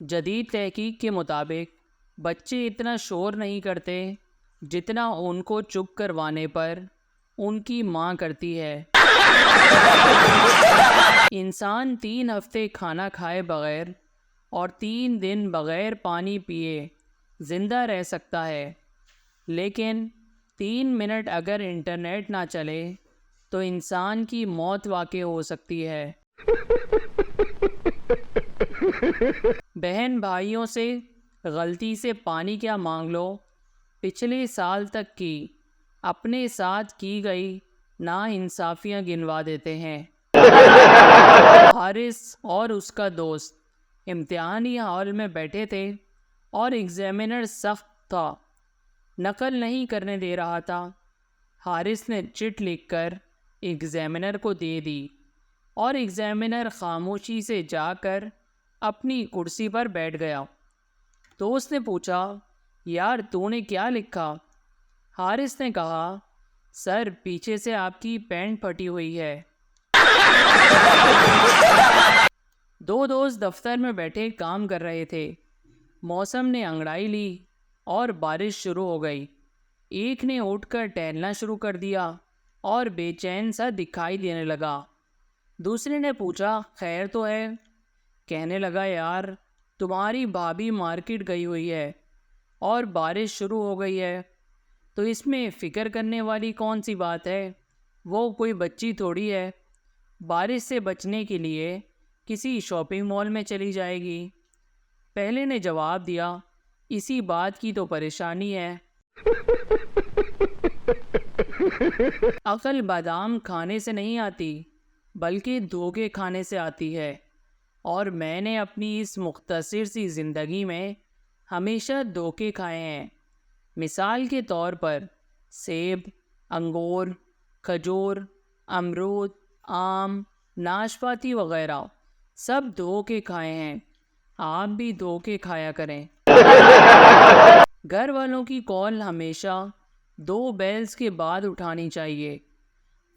جدید تحقیق کے مطابق بچے اتنا شور نہیں کرتے جتنا ان کو چپ کروانے پر ان کی ماں کرتی ہے۔ انسان 3 ہفتے کھانا کھائے بغیر اور 3 دن بغیر پانی پیے زندہ رہ سکتا ہے، لیکن 3 منٹ اگر انٹرنیٹ نہ چلے تو انسان کی موت واقع ہو سکتی ہے۔ بہن بھائیوں سے غلطی سے پانی کیا مانگ لو، پچھلے سال تک کی اپنے ساتھ کی گئی ناانصافیاں گنوا دیتے ہیں۔ حارث اور اس کا دوست امتحانی ہال میں بیٹھے تھے اور ایگزامینر سخت تھا، نقل نہیں کرنے دے رہا تھا۔ حارث نے چٹ لکھ کر ایگزامینر کو دے دی اور ایگزامینر خاموشی سے جا کر اپنی کرسی پر بیٹھ گیا۔ دوست نے پوچھا، یار تو نے کیا لکھا؟ حارث نے کہا، سر پیچھے سے آپ کی پینٹ پھٹی ہوئی ہے۔ 2 دوست دفتر میں بیٹھے کام کر رہے تھے۔ موسم نے انگڑائی لی اور بارش شروع ہو گئی۔ ایک نے اٹھ کر ٹہلنا شروع کر دیا اور بے چین سا دکھائی دینے لگا۔ دوسرے نے پوچھا، خیر تو ہے؟ کہنے لگا، یار تمہاری بھابھی مارکیٹ گئی ہوئی ہے اور بارش شروع ہو گئی ہے، تو اس میں فکر کرنے والی کون سی بات ہے؟ وہ کوئی بچی تھوڑی ہے، بارش سے بچنے کے لیے کسی شاپنگ مال میں چلی جائے گی۔ پہلے نے جواب دیا، اسی بات کی تو پریشانی ہے۔ عقل بادام کھانے سے نہیں آتی بلکہ دھوکے کھانے سے آتی ہے، اور میں نے اپنی اس مختصر سی زندگی میں ہمیشہ دھوکے کھائے ہیں۔ مثال کے طور پر سیب، انگور، کھجور، امرود، آم، ناشپاتی وغیرہ سب دھوکے کھائے ہیں۔ آپ بھی دھوکے کھایا کریں۔ گھر والوں کی کال ہمیشہ 2 بیلز کے بعد اٹھانی چاہیے۔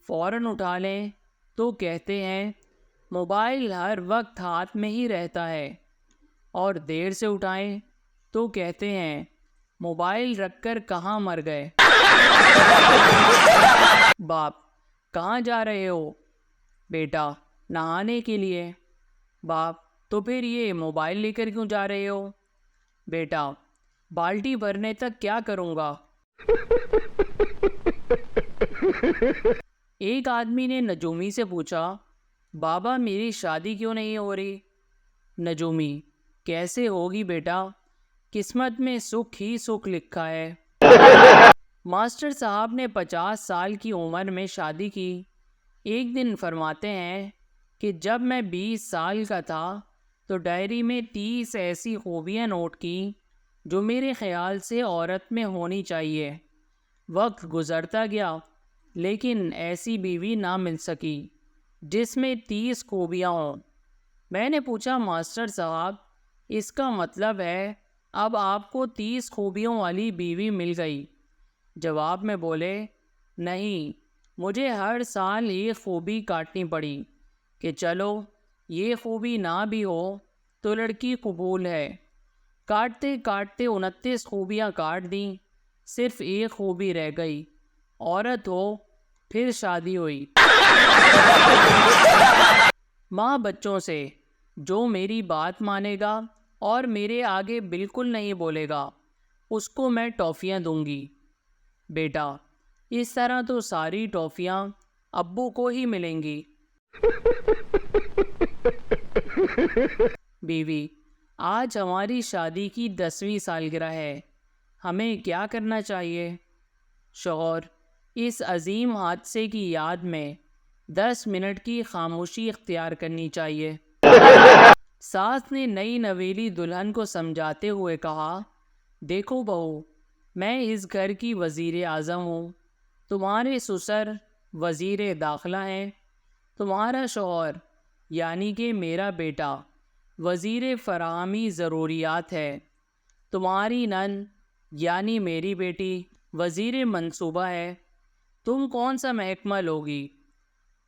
فوراً اٹھا لیں تو کہتے ہیں موبائل ہر وقت ہاتھ میں ہی رہتا ہے، اور دیر سے اٹھائیں تو کہتے ہیں موبائل رکھ کر کہاں مر گئے۔ باپ، کہاں جا رہے ہو؟ بیٹا، نہانے کے لیے۔ باپ، تو پھر یہ موبائل لے کر کیوں جا رہے ہو؟ بیٹا، بالٹی بھرنے تک کیا کروں گا؟ ایک آدمی نے نجومی سے پوچھا، بابا میری شادی کیوں نہیں ہو رہی؟ نجومی، کیسے ہوگی بیٹا، قسمت میں سکھ ہی سکھ لکھا ہے۔ ماسٹر صاحب نے 50 سال کی عمر میں شادی کی۔ ایک دن فرماتے ہیں کہ جب میں 20 سال کا تھا تو ڈائری میں 30 ایسی خوبیاں نوٹ کی جو میرے خیال سے عورت میں ہونی چاہیے۔ وقت گزرتا گیا لیکن ایسی بیوی نہ مل سکی جس میں 30 خوبیاں ہوں۔ میں نے پوچھا، ماسٹر صاحب اس کا مطلب ہے اب آپ کو 30 خوبیوں والی بیوی مل گئی؟ جواب میں بولے، نہیں، مجھے ہر سال ایک خوبی کاٹنی پڑی کہ چلو یہ خوبی نہ بھی ہو تو لڑکی قبول ہے۔ کاٹتے کاٹتے 29 خوبیاں کاٹ دیں، صرف ایک خوبی رہ گئی، عورت ہو۔ پھر شادی ہوئی۔ ماں بچوں سے، جو میری بات مانے گا اور میرے آگے بالکل نہیں بولے گا اس کو میں ٹافیاں دوں گی۔ بیٹا، اس طرح تو ساری ٹافیاں ابو کو ہی ملیں گی۔ بیوی، آج ہماری شادی کی 10ویں سالگرہ ہے، ہمیں کیا کرنا چاہیے؟ شوہر، اس عظیم حادثے کی یاد میں 10 منٹ کی خاموشی اختیار کرنی چاہیے۔ ساس نے نئی نویلی دلہن کو سمجھاتے ہوئے کہا، دیکھو بہو، میں اس گھر کی وزیر اعظم ہوں، تمہارے سسر وزیر داخلہ ہیں، تمہارا شوہر یعنی کہ میرا بیٹا وزیر فراہمی ضروریات ہے، تمہاری نند یعنی میری بیٹی وزیر منصوبہ ہے، تم کون سا محکمہ لوگی؟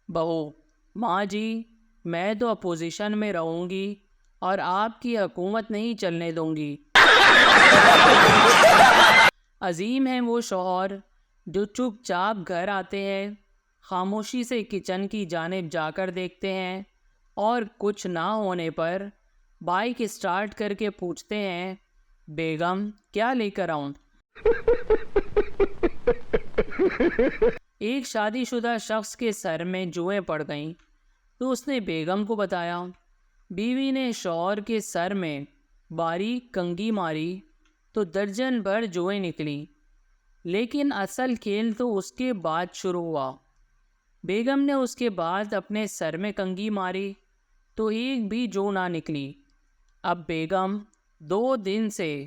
بہو، ماں جی، میں تو اپوزیشن میں رہوں گی اور آپ کی حکومت نہیں چلنے دوں گی۔ عظیم ہیں وہ شوہر جو چپ چاپ گھر آتے ہیں، خاموشی سے کچن کی جانب جا کر دیکھتے ہیں اور کچھ نہ ہونے پر بائک اسٹارٹ کر کے پوچھتے ہیں، بیگم کیا لے کر آؤں؟ ایک شادی شدہ شخص کے سر میں جوئیں پڑ گئیں تو اس نے بیگم کو بتایا۔ بیوی نے شوہر کے سر میں باریک کنگھی ماری تو درجن بھر جوئیں نکلی، لیکن اصل کھیل تو اس کے بعد شروع ہوا۔ بیگم نے اس کے بعد اپنے سر میں کنگھی ماری تو ایک بھی جو نہ نکلی۔ اب بیگم 2 دن سے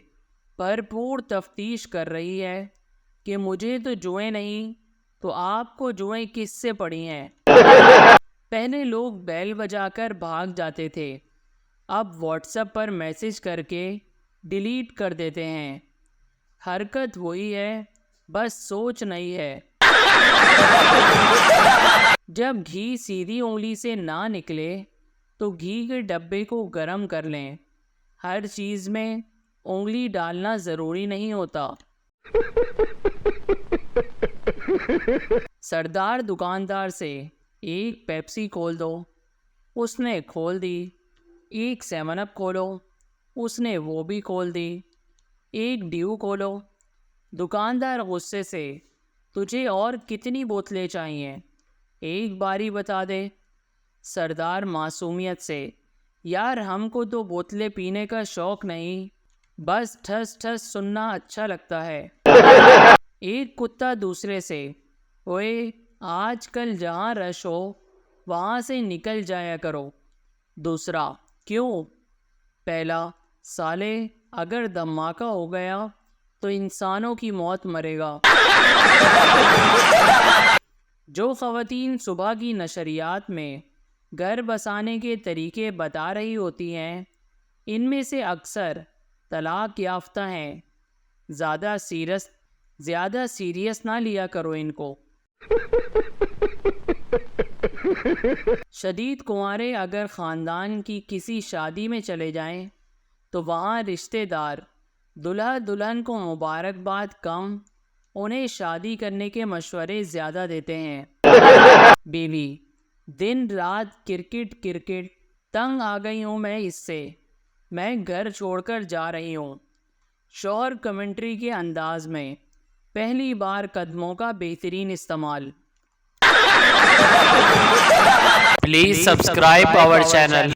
بھرپور تفتیش کر رہی ہے کہ مجھے تو جوئیں نہیں تو آپ کو جوئیں کس سے پڑی ہیں؟ پہلے لوگ بیل بجا کر بھاگ جاتے تھے، اب واٹس ایپ پر میسج کر کے ڈیلیٹ کر دیتے ہیں۔ حرکت وہی ہے، بس سوچ نہیں ہے۔ جب گھی سیدھی انگلی سے نہ نکلے تو گھی کے ڈبے کو گرم کر لیں۔ ہر چیز میں انگلی ڈالنا ضروری نہیں ہوتا۔ سردار دکاندار سے ایک پیپسی کھول دو، اس نے کھول دی۔ ایک 7 اپ کھولو، اس نے وہ بھی کھول دی۔ ایک ڈیو کھولو، دکاندار غصے سے، تجھے اور کتنی بوتلیں چاہیے؟ ایک باری بتا دے۔ سردار معصومیت سے، یار ہم کو تو بوتلیں پینے کا شوق نہیں، بس ٹھس ٹھس سننا اچھا لگتا ہے۔ ایک کتا دوسرے سے، اوئے آج کل جہاں رش ہو وہاں سے نکل جایا کرو۔ دوسرا، کیوں؟ پہلا، سالے اگر دھماکہ ہو گیا تو انسانوں کی موت مرے گا۔ جو خواتین صبح کی نشریات میں گھر بسانے کے طریقے بتا رہی ہوتی ہیں، ان میں سے اکثر طلاق یافتہ ہیں۔ زیادہ سیریس نہ لیا کرو ان کو۔ شدید کنوارے اگر خاندان کی کسی شادی میں چلے جائیں تو وہاں رشتہ دار دلہا دلہن کو مبارکباد کم، انہیں شادی کرنے کے مشورے زیادہ دیتے ہیں۔ بیوی، دن رات کرکٹ تنگ آ گئی ہوں میں اس سے، میں گھر چھوڑ کر جا رہی ہوں۔ شوہر کمنٹری کے انداز میں، پہلی بار قدموں کا بہترین استعمال۔ Please subscribe our channel.